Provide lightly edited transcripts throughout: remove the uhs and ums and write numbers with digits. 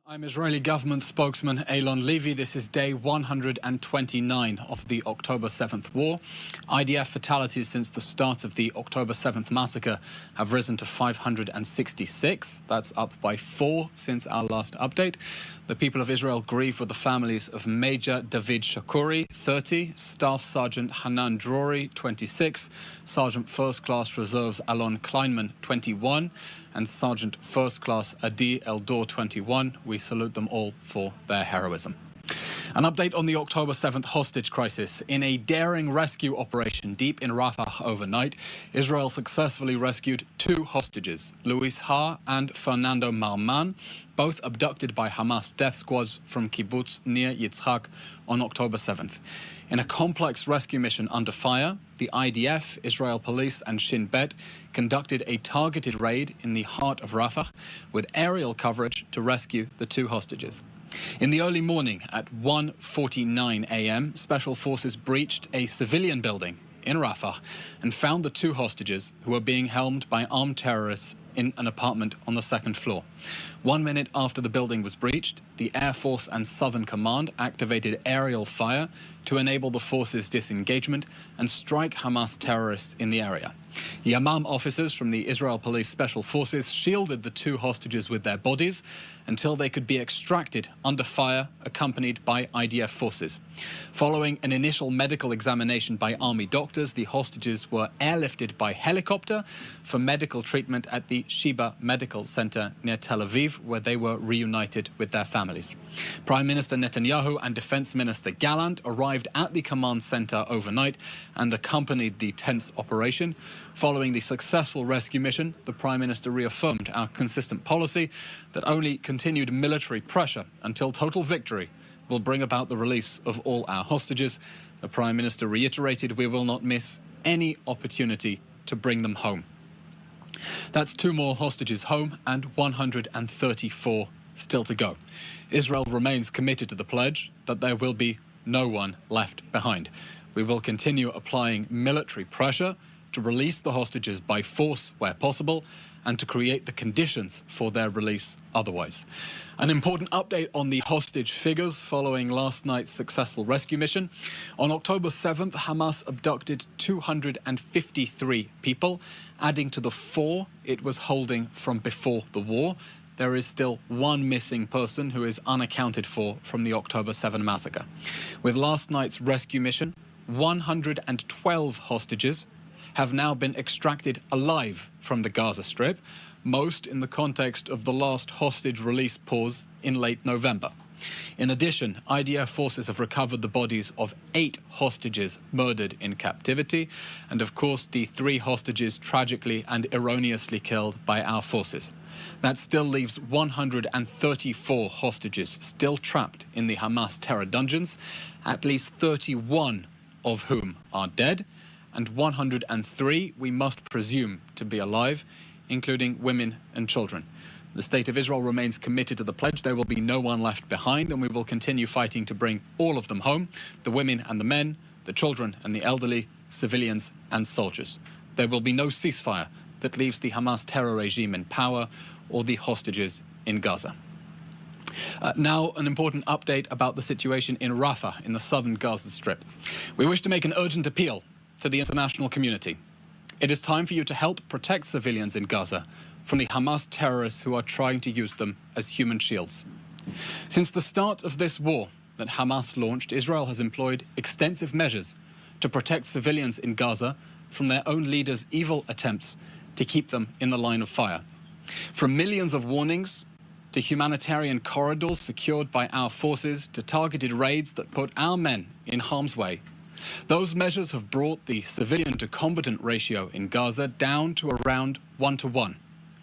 I'm Israeli government spokesman Eylon Levy. This is day 129 of the October 7th war. IDF fatalities since the start of the October 7th massacre have risen to 566. That's up by 4 since our last update. The people of Israel grieve with the families of Major David Shakuri, 30, Staff Sergeant Hanan Drori, 26, Sergeant First Class Reserves Alon Kleinman, 21, and Sergeant First Class Adi Eldor, 21. We salute them all for their heroism. An update on the October 7th hostage crisis. In a daring rescue operation deep in Rafah overnight, Israel successfully rescued 2 hostages, Luis Ha and Fernando Marman, both abducted by Hamas death squads from kibbutz Nir Yitzhak on October 7th. In a complex rescue mission under fire, the IDF, Israel Police and Shin Bet conducted a targeted raid in the heart of Rafah with aerial coverage to rescue the 2 hostages. In the early morning at 1:49 a.m., Special Forces breached a civilian building in Rafah and found the 2 hostages who were being helmed by armed terrorists in an apartment on the 2nd floor. 1 minute after the building was breached, the Air Force and Southern Command activated aerial fire to enable the forces' disengagement and strike Hamas terrorists in the area. Yamam officers from the Israel Police Special Forces shielded the 2 hostages with their bodies until they could be extracted under fire, accompanied by IDF forces. Following an initial medical examination by army doctors, the hostages were airlifted by helicopter for medical treatment at the Sheba Medical Center near Tel Aviv, where they were reunited with their families. Prime Minister Netanyahu and Defense Minister Gallant arrived at the command center overnight and accompanied the tense operation. Following the successful rescue mission, the Prime Minister reaffirmed our consistent policy that only continued military pressure until total victory will bring about the release of all our hostages. The Prime Minister reiterated we will not miss any opportunity to bring them home. That's 2 more hostages home and 134 still to go. Israel remains committed to the pledge that there will be no one left behind. We will continue applying military pressure to release the hostages by force where possible and to create the conditions for their release otherwise. An important update on the hostage figures following last night's successful rescue mission. On October 7th, Hamas abducted 253 people, adding to the 4 it was holding from before the war. There is still 1 missing person who is unaccounted for from the October 7 massacre. With last night's rescue mission, 112 hostages have now been extracted alive from the Gaza Strip, most in the context of the last hostage release pause in late November. In addition, IDF forces have recovered the bodies of 8 hostages murdered in captivity, and of course the 3 hostages tragically and erroneously killed by our forces. That still leaves 134 hostages still trapped in the Hamas terror dungeons, at least 31 of whom are dead, and 103 we must presume to be alive, including women and children. The State of Israel remains committed to the pledge. There will be no one left behind, and we will continue fighting to bring all of them home, the women and the men, the children and the elderly, civilians and soldiers. There will be no ceasefire that leaves the Hamas terror regime in power or the hostages in Gaza. Now, an important update about the situation in Rafah, in the southern Gaza Strip. We wish to make an urgent appeal to the international community. It is time for you to help protect civilians in Gaza from the Hamas terrorists who are trying to use them as human shields. Since the start of this war that Hamas launched, Israel has employed extensive measures to protect civilians in Gaza from their own leaders' evil attempts to keep them in the line of fire. From millions of warnings to humanitarian corridors secured by our forces to targeted raids that put our men in harm's way, those measures have brought the civilian to combatant ratio in Gaza down to around 1:1,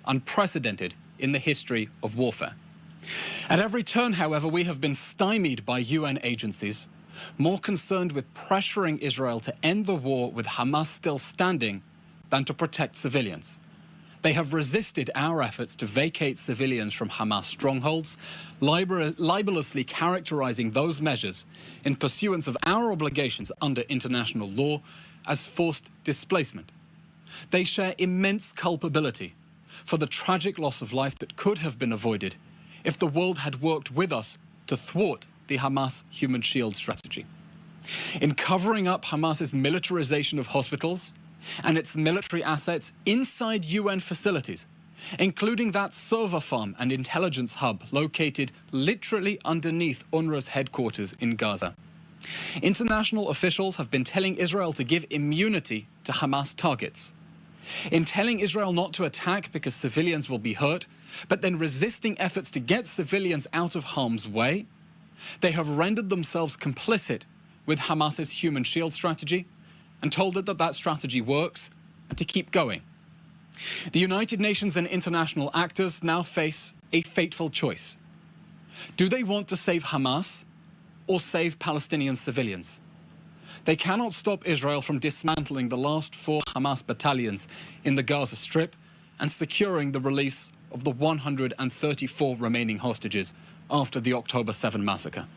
unprecedented in the history of warfare. At every turn, however, we have been stymied by UN agencies, more concerned with pressuring Israel to end the war with Hamas still standing than to protect civilians. They have resisted our efforts to vacate civilians from Hamas strongholds, libelously characterizing those measures in pursuance of our obligations under international law as forced displacement. They share immense culpability for the tragic loss of life that could have been avoided if the world had worked with us to thwart the Hamas human shield strategy. In covering up Hamas's militarization of hospitals and its military assets inside UN facilities, including that server farm and intelligence hub located literally underneath UNRWA's headquarters in Gaza. International officials have been telling Israel to give immunity to Hamas targets. In telling Israel not to attack because civilians will be hurt, but then resisting efforts to get civilians out of harm's way, they have rendered themselves complicit with Hamas's human shield strategy and told it that that strategy works and to keep going. The United Nations and international actors now face a fateful choice. Do they want to save Hamas or save Palestinian civilians? They cannot stop Israel from dismantling the last 4 Hamas battalions in the Gaza Strip and securing the release of the 134 remaining hostages after the October 7 massacre.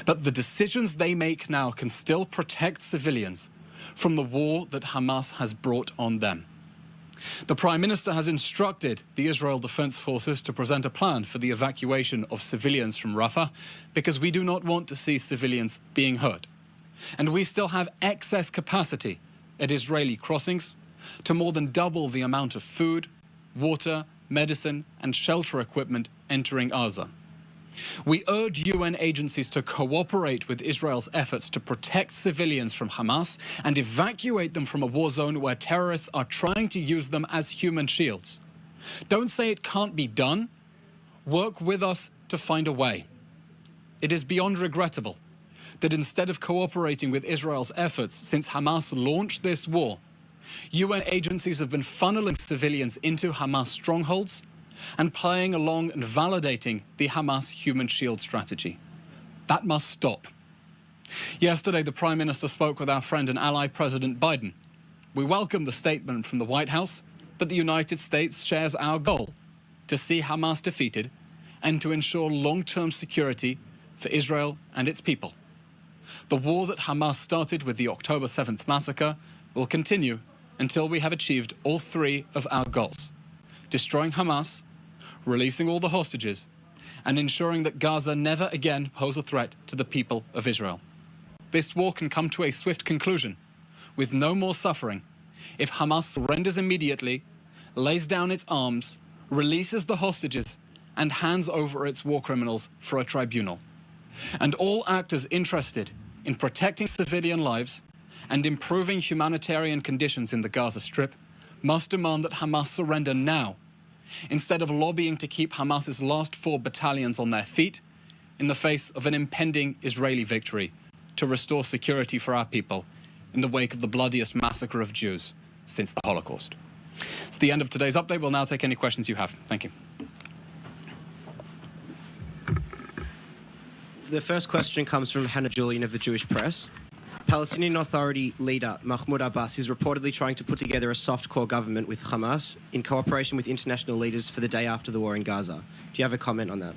But the decisions they make now can still protect civilians from the war that Hamas has brought on them. The Prime Minister has instructed the Israel Defense Forces to present a plan for the evacuation of civilians from Rafah because we do not want to see civilians being hurt. And we still have excess capacity at Israeli crossings to more than double the amount of food, water, medicine and shelter equipment entering Gaza. We urge UN agencies to cooperate with Israel's efforts to protect civilians from Hamas and evacuate them from a war zone where terrorists are trying to use them as human shields. Don't say it can't be done. Work with us to find a way. It is beyond regrettable that instead of cooperating with Israel's efforts since Hamas launched this war, UN agencies have been funneling civilians into Hamas strongholds and playing along and validating the Hamas human shield strategy. That must stop. Yesterday, the Prime Minister spoke with our friend and ally, President Biden. We welcome the statement from the White House that the United States shares our goal to see Hamas defeated and to ensure long-term security for Israel and its people. The war that Hamas started with the October 7th massacre will continue until we have achieved all 3 of our goals: destroying Hamas, releasing all the hostages, and ensuring that Gaza never again pose a threat to the people of Israel. This war can come to a swift conclusion, with no more suffering, if Hamas surrenders immediately, lays down its arms, releases the hostages, and hands over its war criminals for a tribunal. And all actors interested in protecting civilian lives and improving humanitarian conditions in the Gaza Strip must demand that Hamas surrender now, instead of lobbying to keep Hamas's last 4 battalions on their feet in the face of an impending Israeli victory to restore security for our people in the wake of the bloodiest massacre of Jews since the Holocaust. It's the end of today's update. We'll now take any questions you have. Thank you. The first question comes from Hannah Julian of the Jewish Press. Palestinian Authority leader Mahmoud Abbas is reportedly trying to put together a soft-core government with Hamas in cooperation with international leaders for the day after the war in Gaza. Do you have a comment on that?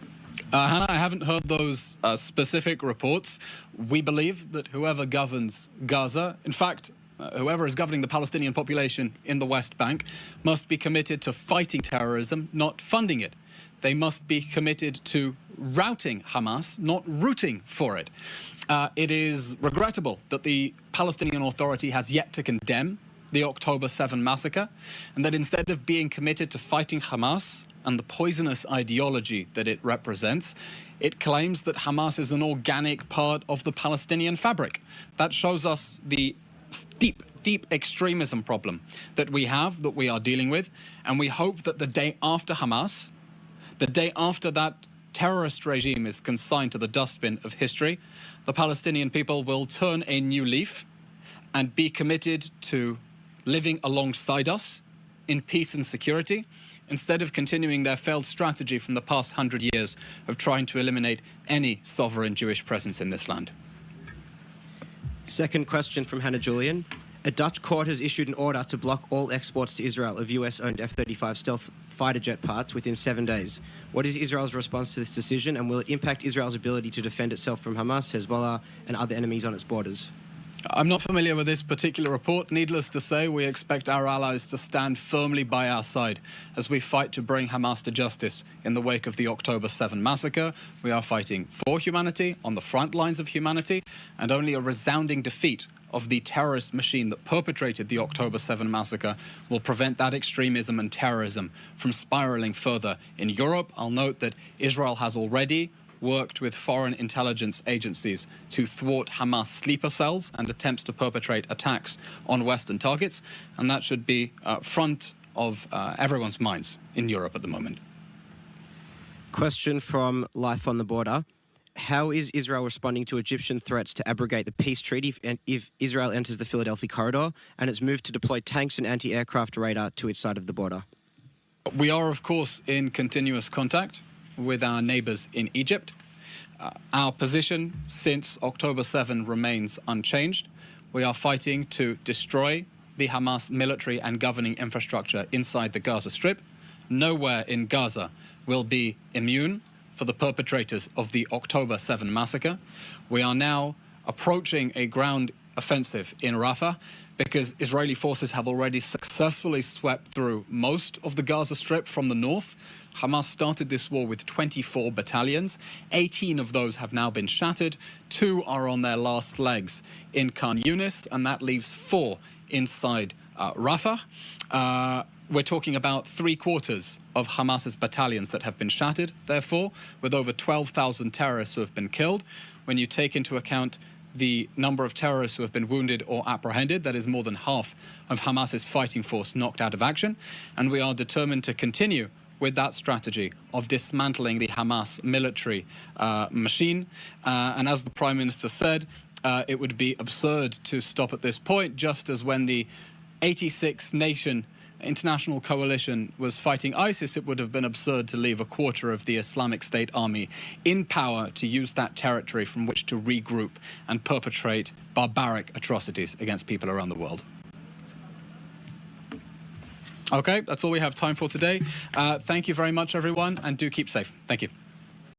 Hannah, I haven't heard those specific reports. We believe that whoever governs Gaza, in fact, whoever is governing the Palestinian population in the West Bank, must be committed to fighting terrorism, not funding it. They must be committed to routing Hamas, not rooting for it. It is regrettable that the Palestinian Authority has yet to condemn the October 7 massacre, and that instead of being committed to fighting Hamas and the poisonous ideology that it represents, it claims that Hamas is an organic part of the Palestinian fabric. That shows us the deep extremism problem that we have, that we are dealing with, and we hope that the day after Hamas, the day after that terrorist regime is consigned to the dustbin of history, the Palestinian people will turn a new leaf and be committed to living alongside us in peace and security, instead of continuing their failed strategy from the past 100 years of trying to eliminate any sovereign Jewish presence in this land. Second question from Hannah Julian. A Dutch court has issued an order to block all exports to Israel of US-owned F-35 stealth fighter jet parts within 7 days. What is Israel's response to this decision, and will it impact Israel's ability to defend itself from Hamas, Hezbollah and other enemies on its borders? I'm not familiar with this particular report. Needless to say, we expect our allies to stand firmly by our side as we fight to bring Hamas to justice in the wake of the October 7 massacre. We are fighting for humanity, on the front lines of humanity, and only a resounding defeat of the terrorist machine that perpetrated the October 7 massacre will prevent that extremism and terrorism from spiraling further in Europe. I'll note that Israel has already worked with foreign intelligence agencies to thwart Hamas sleeper cells and attempts to perpetrate attacks on Western targets, and that should be front of everyone's minds in Europe at the moment. Question from Life on the Border. How is Israel responding to Egyptian threats to abrogate the peace treaty if Israel enters the Philadelphia corridor and its move to deploy tanks and anti-aircraft radar to its side of the border? We are, of course, in continuous contact with our neighbours in Egypt. Our position since October 7 remains unchanged. We are fighting to destroy the Hamas military and governing infrastructure inside the Gaza Strip. Nowhere in Gaza will be immune for the perpetrators of the October 7 massacre. We are now approaching a ground offensive in Rafah because Israeli forces have already successfully swept through most of the Gaza Strip from the north. Hamas started this war with 24 battalions. 18 of those have now been shattered. 2 are on their last legs in Khan Yunis, and that leaves 4 inside Rafah. We're talking about 3/4 of Hamas's battalions that have been shattered, therefore, with over 12,000 terrorists who have been killed. When you take into account the number of terrorists who have been wounded or apprehended, that is more than half of Hamas's fighting force knocked out of action. And we are determined to continue with that strategy of dismantling the Hamas military machine. And as the Prime Minister said, it would be absurd to stop at this point, just as when the 86-nation international coalition was fighting ISIS, it would have been absurd to leave 1/4 of the Islamic State army in power to use that territory from which to regroup and perpetrate barbaric atrocities against people around the world. Okay, that's all we have time for today. Thank you very much, everyone, and do keep safe. Thank you.